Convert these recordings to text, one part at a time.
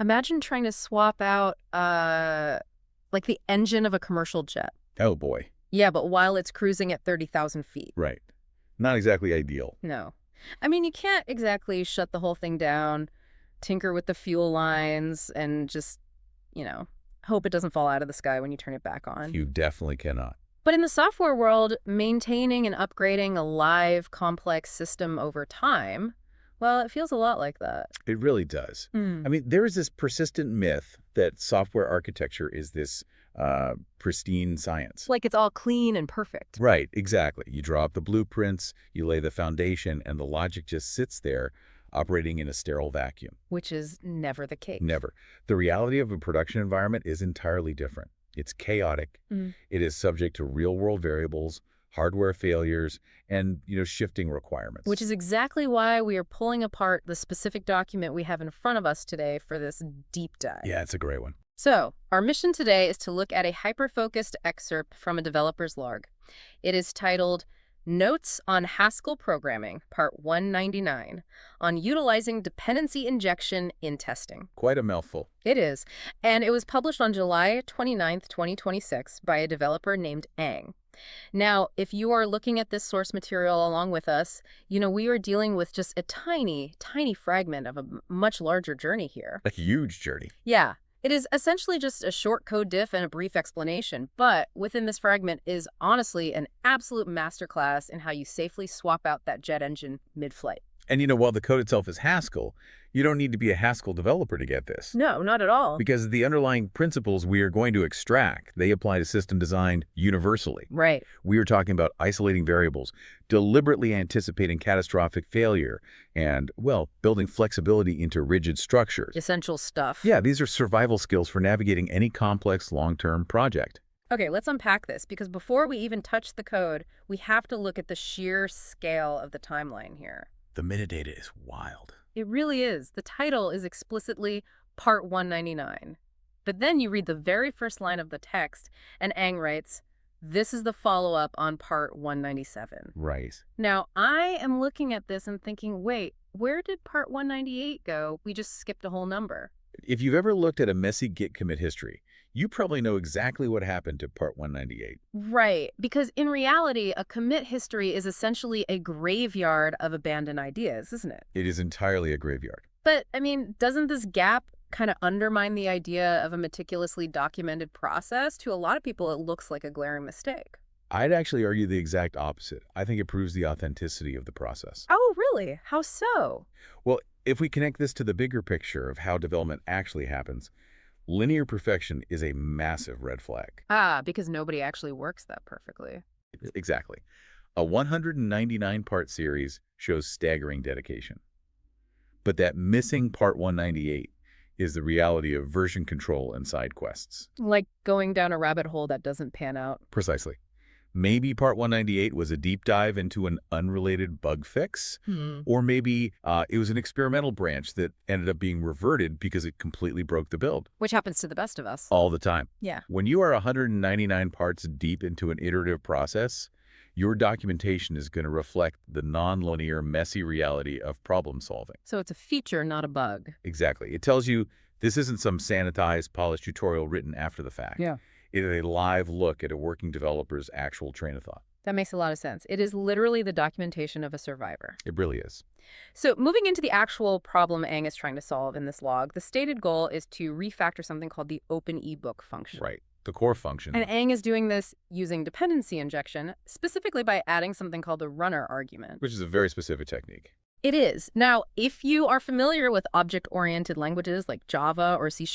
Imagine trying to swap out, like the engine of a commercial jet. Oh, boy. Yeah, but while it's cruising at 30,000 feet. Right. Not exactly ideal. No. I mean, you can't exactly shut the whole thing down, tinker with the fuel lines, and just, hope it doesn't fall out of the sky when you turn it back on. You definitely cannot. But in the software world, maintaining and upgrading a live, complex system over time, well, it feels a lot like that. It really does. I mean, there is this persistent myth that software architecture is this pristine science. Like it's all clean and perfect. Right, exactly. You draw up the blueprints, you lay the foundation, and the logic just sits there operating in a sterile vacuum. Which is never the case. Never. The reality of a production environment is entirely different. It's chaotic. It is subject to real-world variables, hardware failures, and, shifting requirements. Which is exactly why we are pulling apart the specific document we have in front of us today for this deep dive. Yeah, it's a great one. So, our mission today is to look at a hyper-focused excerpt from a developer's log. It is titled Notes-on-Haskell-Programming, Part 199, on utilizing dependency injection in testing. Quite a mouthful. It is. And it was published on July 29th, 2026 by a developer named Ang. Now, if you are looking at this source material along with us, we are dealing with just a tiny, tiny fragment of a much larger journey here. A huge journey. Yeah. It is essentially just a short code diff and a brief explanation, but within this fragment is honestly an absolute masterclass in how you safely swap out that jet engine mid-flight. And while the code itself is Haskell, you don't need to be a Haskell developer to get this. No, not at all. Because the underlying principles we are going to extract, they apply to system design universally. Right. We are talking about isolating variables, deliberately anticipating catastrophic failure, and, building flexibility into rigid structures. Essential stuff. Yeah, these are survival skills for navigating any complex long-term project. Okay, let's unpack this, because before we even touch the code, we have to look at the sheer scale of the timeline here. The metadata is wild. It really is. The title is explicitly Part 199. But then you read the very first line of the text, and Ang writes, "This is the follow-up on Part 197. Right. Now, I am looking at this and thinking, wait, where did Part 198 go? We just skipped a whole number. If you've ever looked at a messy Git commit history, you probably know exactly what happened to Part 198. Right, because in reality, a commit history is essentially a graveyard of abandoned ideas, isn't it? It is entirely a graveyard. But, doesn't this gap kind of undermine the idea of a meticulously documented process? To a lot of people, it looks like a glaring mistake. I'd actually argue the exact opposite. I think it proves the authenticity of the process. Oh, really? How so? Well, if we connect this to the bigger picture of how development actually happens, linear perfection is a massive red flag. Because nobody actually works that perfectly. Exactly. A 199-part series shows staggering dedication. But that missing Part 198 is the reality of version control and side quests. Like going down a rabbit hole that doesn't pan out. Precisely. Maybe Part 198 was a deep dive into an unrelated bug fix, or maybe it was an experimental branch that ended up being reverted because it completely broke the build. Which happens to the best of us. All the time. Yeah. When you are 199 parts deep into an iterative process, your documentation is going to reflect the nonlinear, messy reality of problem solving. So it's a feature, not a bug. Exactly. It tells you this isn't some sanitized, polished tutorial written after the fact. Yeah. It is a live look at a working developer's actual train of thought. That makes a lot of sense. It is literally the documentation of a survivor. It really is. So moving into the actual problem Ang is trying to solve in this log, the stated goal is to refactor something called the openEbook function. Right. The core function. And Ang is doing this using dependency injection, specifically by adding something called the runner argument. Which is a very specific technique. It is. Now, if you are familiar with object-oriented languages like Java or C#,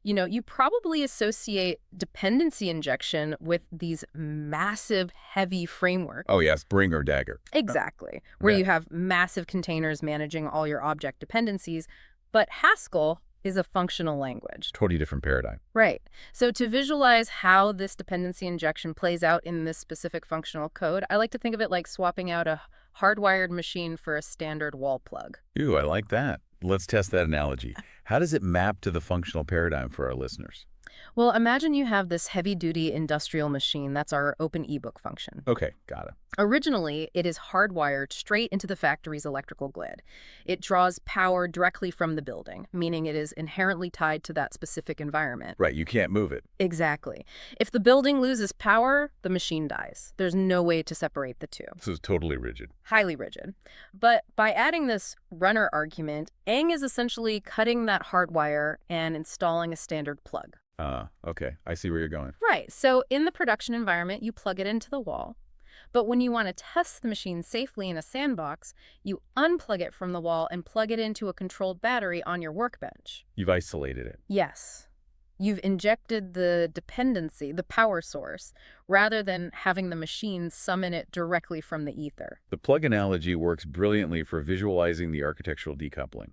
you probably associate dependency injection with these massive, heavy frameworks. Oh, yes. Bring or dagger. Exactly. Where Yeah. you have massive containers managing all your object dependencies. But Haskell is a functional language. Totally different paradigm. Right. So to visualize how this dependency injection plays out in this specific functional code, I like to think of it like swapping out a hardwired machine for a standard wall plug. Ooh, I like that. Let's test that analogy. How does it map to the functional paradigm for our listeners? Well, imagine you have this heavy-duty industrial machine. That's our openEbook function. Okay, got it. Originally, it is hardwired straight into the factory's electrical grid. It draws power directly from the building, meaning it is inherently tied to that specific environment. Right, you can't move it. Exactly. If the building loses power, the machine dies. There's no way to separate the two. This is totally rigid. Highly rigid. But by adding this runner argument, Aang is essentially cutting that hardwire and installing a standard plug. Okay, I see where you're going. Right. So in the production environment, you plug it into the wall. But when you want to test the machine safely in a sandbox, you unplug it from the wall and plug it into a controlled battery on your workbench. You've isolated it. Yes. You've injected the dependency, the power source, rather than having the machine summon it directly from the ether. The plug analogy works brilliantly for visualizing the architectural decoupling.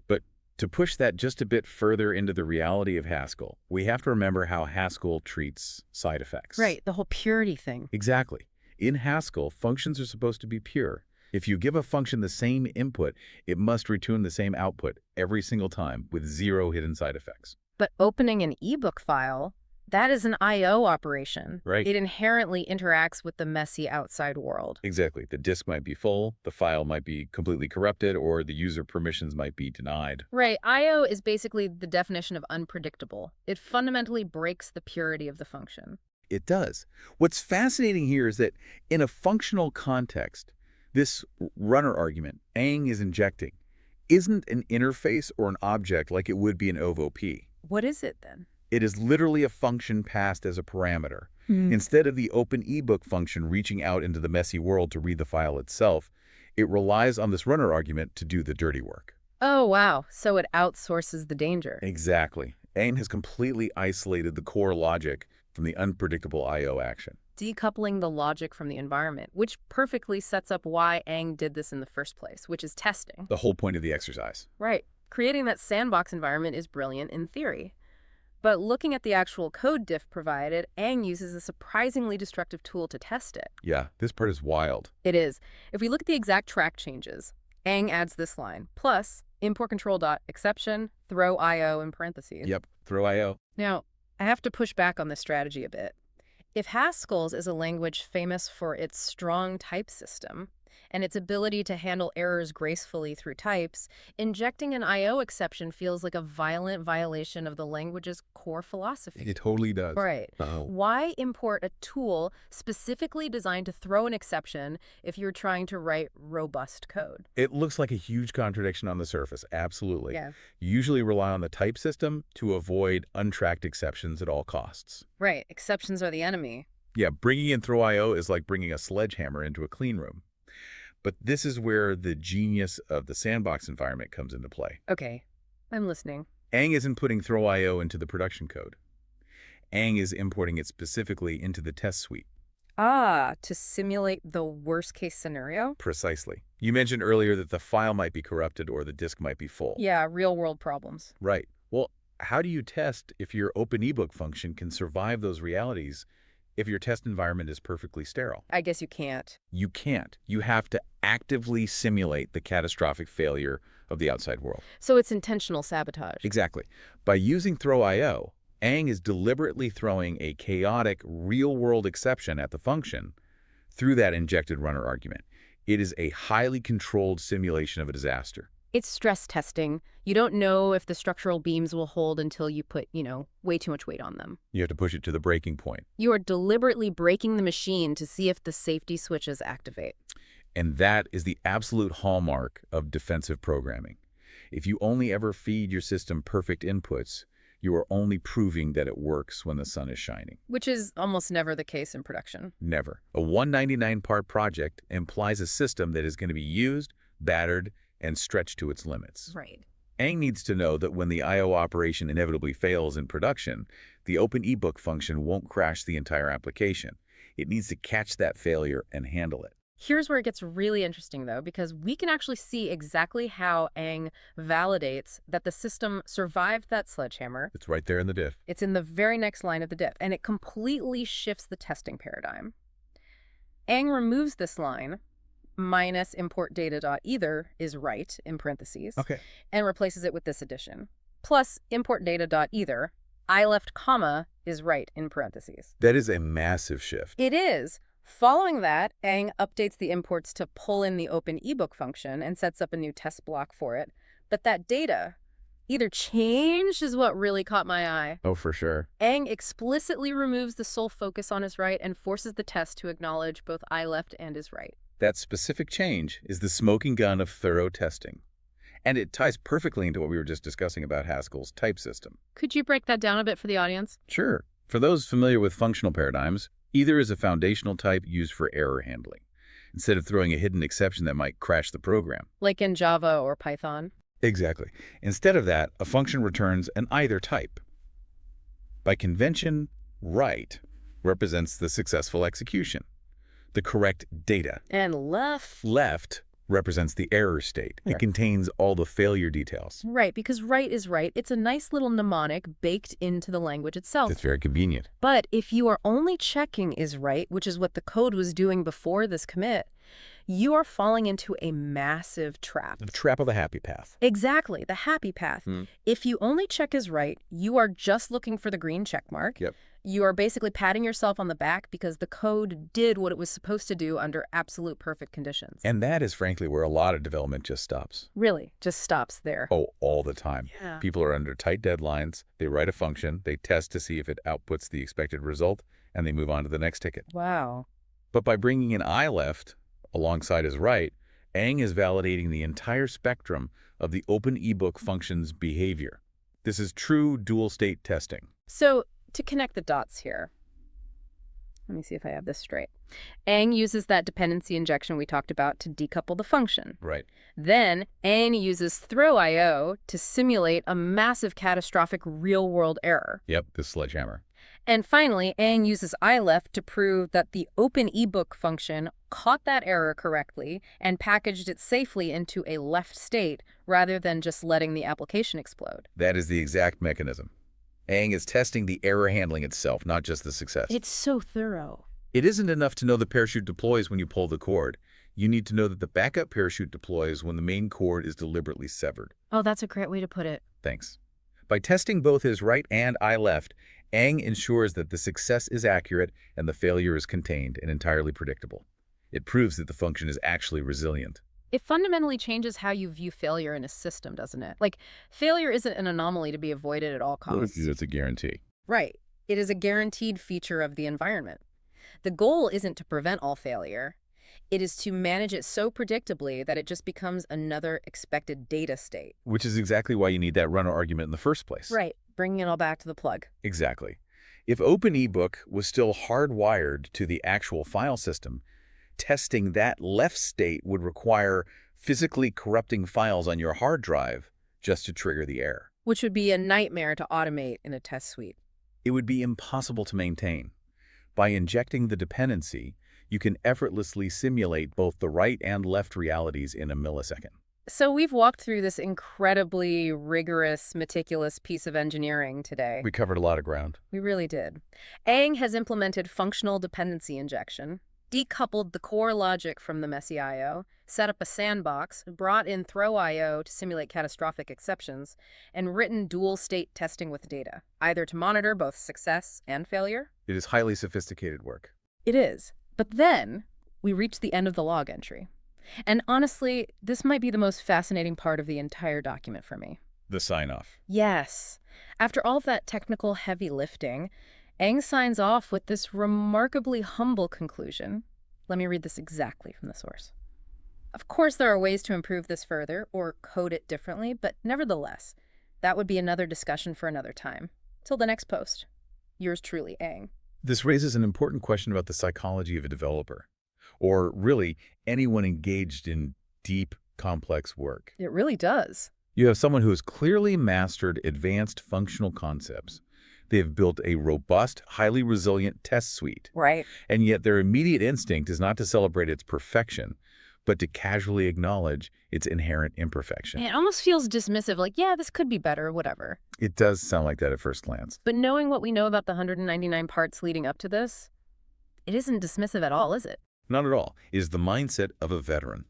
But to push that just a bit further into the reality of Haskell, we have to remember how Haskell treats side effects. Right, the whole purity thing. Exactly. In Haskell, functions are supposed to be pure. If you give a function the same input, it must return the same output every single time with zero hidden side effects. But opening an ebook file, that is an I/O operation. Right. It inherently interacts with the messy outside world. Exactly. The disk might be full, the file might be completely corrupted, or the user permissions might be denied. Right. I/O is basically the definition of unpredictable. It fundamentally breaks the purity of the function. It does. What's fascinating here is that in a functional context, this runner argument, Aang is injecting, isn't an interface or an object like it would be in OVP. What is it then? It is literally a function passed as a parameter. Instead of the openEbook function reaching out into the messy world to read the file itself, it relies on this runner argument to do the dirty work. Oh, wow. So it outsources the danger. Exactly. Aang has completely isolated the core logic from the unpredictable I/O action. Decoupling the logic from the environment, which perfectly sets up why Aang did this in the first place, which is testing. The whole point of the exercise. Right. Creating that sandbox environment is brilliant in theory. But looking at the actual code diff provided, Aang uses a surprisingly destructive tool to test it. Yeah, this part is wild. It is. If we look at the exact track changes, Aang adds this line, plus import control.exception, throw IO in parentheses. Yep, throw I/O. Now, I have to push back on this strategy a bit. If Haskell's is a language famous for its strong type system and its ability to handle errors gracefully through types, injecting an I/O exception feels like a violent violation of the language's core philosophy. It totally does. Right. Uh-oh. Why import a tool specifically designed to throw an exception if you're trying to write robust code? It looks like a huge contradiction on the surface, absolutely. Yeah. You usually rely on the type system to avoid untracked exceptions at all costs. Right. Exceptions are the enemy. Yeah, bringing in throw I/O is like bringing a sledgehammer into a clean room. But this is where the genius of the sandbox environment comes into play. Okay. I'm listening. Aang isn't putting throw I/O into the production code. Aang is importing it specifically into the test suite. Ah, to simulate the worst case scenario? Precisely. You mentioned earlier that the file might be corrupted or the disk might be full. Yeah, real world problems. Right. Well, how do you test if your openEbook function can survive those realities if your test environment is perfectly sterile? I guess you can't. You can't. You have to actively simulate the catastrophic failure of the outside world. So it's intentional sabotage. Exactly. By using throw I/O, Aang is deliberately throwing a chaotic real-world exception at the function through that injected runner argument. It is a highly controlled simulation of a disaster. It's stress testing. You don't know if the structural beams will hold until you put, way too much weight on them. You have to push it to the breaking point. You are deliberately breaking the machine to see if the safety switches activate. And that is the absolute hallmark of defensive programming. If you only ever feed your system perfect inputs, you are only proving that it works when the sun is shining. Which is almost never the case in production. Never. A 199-part project implies a system that is going to be used, battered, and stretched to its limits. Right. Aang needs to know that when the I/O operation inevitably fails in production, the openEbook function won't crash the entire application. It needs to catch that failure and handle it. Here's where it gets really interesting, though, because we can actually see exactly how Aang validates that the system survived that sledgehammer. It's right there in the diff. It's in the very next line of the diff, and it completely shifts the testing paradigm. Aang removes this line, minus import data.either is right, in parentheses, Okay. and replaces it with this addition. Plus import data.either, I left comma is right in parentheses. That is a massive shift. It is. Following that, Ang updates the imports to pull in the openEbook function and sets up a new test block for it. But that data either changed is what really caught my eye. Oh, for sure. Ang explicitly removes the sole focus on is right and forces the test to acknowledge both I left and is right. That specific change is the smoking gun of thorough testing. And it ties perfectly into what we were just discussing about Haskell's type system. Could you break that down a bit for the audience? Sure. For those familiar with functional paradigms, either is a foundational type used for error handling, instead of throwing a hidden exception that might crash the program. Like in Java or Python? Exactly. Instead of that, a function returns an either type. By convention, right represents the successful execution, the correct data. And Left represents the error state. Sure. It contains all the failure details. Right, because right is right. It's a nice little mnemonic baked into the language itself. It's very convenient. But if you are only checking is right, which is what the code was doing before this commit, you are falling into a massive trap. The trap of the happy path. Exactly, the happy path. If you only check is right, you are just looking for the green check mark. Yep. You are basically patting yourself on the back because the code did what it was supposed to do under absolute perfect conditions. And that is frankly where a lot of development just stops. Really, just stops there. Oh, all the time. Yeah. People are under tight deadlines. They write a function, they test to see if it outputs the expected result, and they move on to the next ticket. Wow. But by bringing in I left alongside is right, Ang is validating the entire spectrum of the openEbook function's behavior. This is true dual-state testing. So, to connect the dots here, let me see if I have this straight. Ang uses that dependency injection we talked about to decouple the function. Right. Then, Ang uses throw IO to simulate a massive catastrophic real-world error. Yep, this sledgehammer. And finally, Ang uses ileft to prove that the openEbook function caught that error correctly and packaged it safely into a left state rather than just letting the application explode. That is the exact mechanism. Ang is testing the error handling itself, not just the success. It's so thorough. It isn't enough to know the parachute deploys when you pull the cord. You need to know that the backup parachute deploys when the main cord is deliberately severed. Oh, that's a great way to put it. Thanks. By testing both his right and I left, Ang ensures that the success is accurate and the failure is contained and entirely predictable. It proves that the function is actually resilient. It fundamentally changes how you view failure in a system, doesn't it? Like, failure isn't an anomaly to be avoided at all costs. It's a guarantee. Right. It is a guaranteed feature of the environment. The goal isn't to prevent all failure. It is to manage it so predictably that it just becomes another expected data state. Which is exactly why you need that runner argument in the first place. Right. Bringing it all back to the plug. Exactly. If openEbook was still hardwired to the actual file system, testing that left state would require physically corrupting files on your hard drive just to trigger the error. Which would be a nightmare to automate in a test suite. It would be impossible to maintain. By injecting the dependency, you can effortlessly simulate both the right and left realities in a millisecond. So we've walked through this incredibly rigorous, meticulous piece of engineering today. We covered a lot of ground. We really did. Ang has implemented functional dependency injection, decoupled the core logic from the messy I/O, set up a sandbox, brought in throw I/O to simulate catastrophic exceptions, and written dual-state testing with data, either to monitor both success and failure. It is highly sophisticated work. It is. But then we reach the end of the log entry. And honestly, this might be the most fascinating part of the entire document for me. The sign-off. Yes. After all of that technical heavy lifting, Ang signs off with this remarkably humble conclusion. Let me read this exactly from the source. Of course, there are ways to improve this further or code it differently, but nevertheless, that would be another discussion for another time. Till the next post. Yours truly, Ang. This raises an important question about the psychology of a developer, or really anyone engaged in deep, complex work. It really does. You have someone who has clearly mastered advanced functional concepts. They have built a robust, highly resilient test suite. Right. And yet their immediate instinct is not to celebrate its perfection, but to casually acknowledge its inherent imperfection. It almost feels dismissive, like, yeah, this could be better, whatever. It does sound like that at first glance. But knowing what we know about the 199 parts leading up to this, it isn't dismissive at all, is it? Not at all. It is the mindset of a veteran.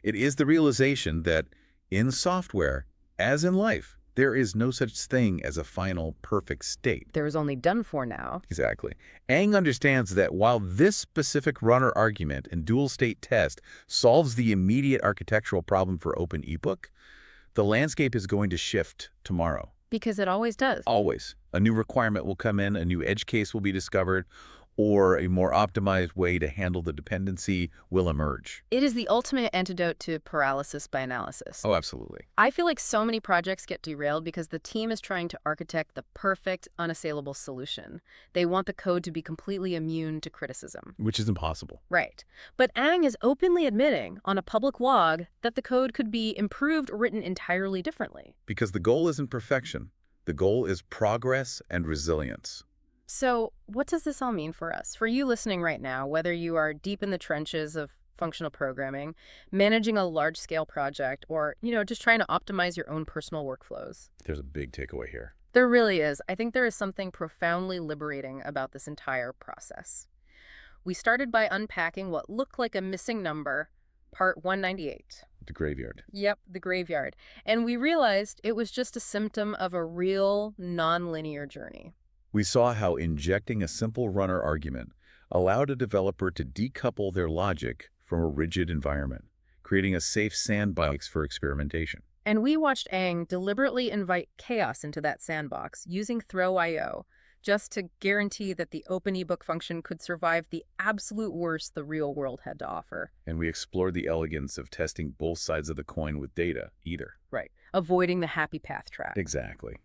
It is the realization that in software, as in life, There is no such thing as a final perfect state. There is only done for now. Exactly. Ang understands that while this specific runner argument and dual state test solves the immediate architectural problem for openEbook, the landscape is going to shift tomorrow. Because it always does. Always. A new requirement will come in, a new edge case will be discovered, or a more optimized way to handle the dependency will emerge. It is the ultimate antidote to paralysis by analysis. Oh, absolutely. I feel like so many projects get derailed because the team is trying to architect the perfect, unassailable solution. They want the code to be completely immune to criticism. Which is impossible. Right. But Ang is openly admitting on a public log that the code could be improved or written entirely differently. Because the goal isn't perfection. The goal is progress and resilience. So what does this all mean for us? For you listening right now, whether you are deep in the trenches of functional programming, managing a large-scale project, or, just trying to optimize your own personal workflows. There's a big takeaway here. There really is. I think there is something profoundly liberating about this entire process. We started by unpacking what looked like a missing number, part 198. The graveyard. Yep, the graveyard. And we realized it was just a symptom of a real, non-linear journey. We saw how injecting a simple runner argument allowed a developer to decouple their logic from a rigid environment, creating a safe sandbox for experimentation. And we watched Ang deliberately invite chaos into that sandbox using throw.io, just to guarantee that the openEbook function could survive the absolute worst the real world had to offer. And we explored the elegance of testing both sides of the coin with data, either. Right. Avoiding the happy path trap. Exactly.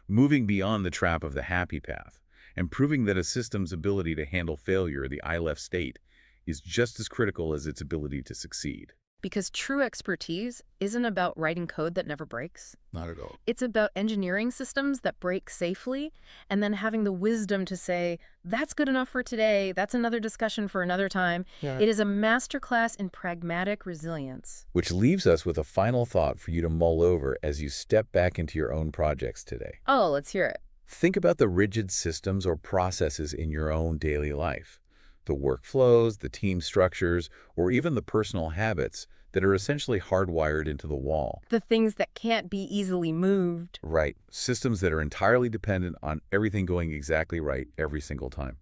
Moving beyond the trap of the happy path and proving that a system's ability to handle failure, the I left state, is just as critical as its ability to succeed. Because true expertise isn't about writing code that never breaks. Not at all. It's about engineering systems that break safely and then having the wisdom to say, that's good enough for today, that's another discussion for another time. Yeah. It is a masterclass in pragmatic resilience. Which leaves us with a final thought for you to mull over as you step back into your own projects today. Oh, let's hear it. Think about the rigid systems or processes in your own daily life. The workflows, the team structures, or even the personal habits that are essentially hardwired into the wall. The things that can't be easily moved. Right. Systems that are entirely dependent on everything going exactly right every single time.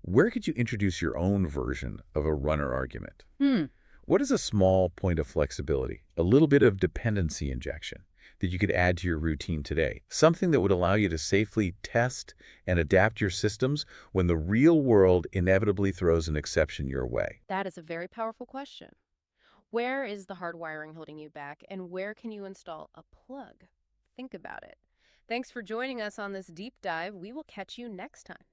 Where could you introduce your own version of a runner argument? What is a small point of flexibility, a little bit of dependency injection that you could add to your routine today? Something that would allow you to safely test and adapt your systems when the real world inevitably throws an exception your way. That is a very powerful question. Where is the hardwiring holding you back, and where can you install a plug? Think about it. Thanks for joining us on this deep dive. We will catch you next time.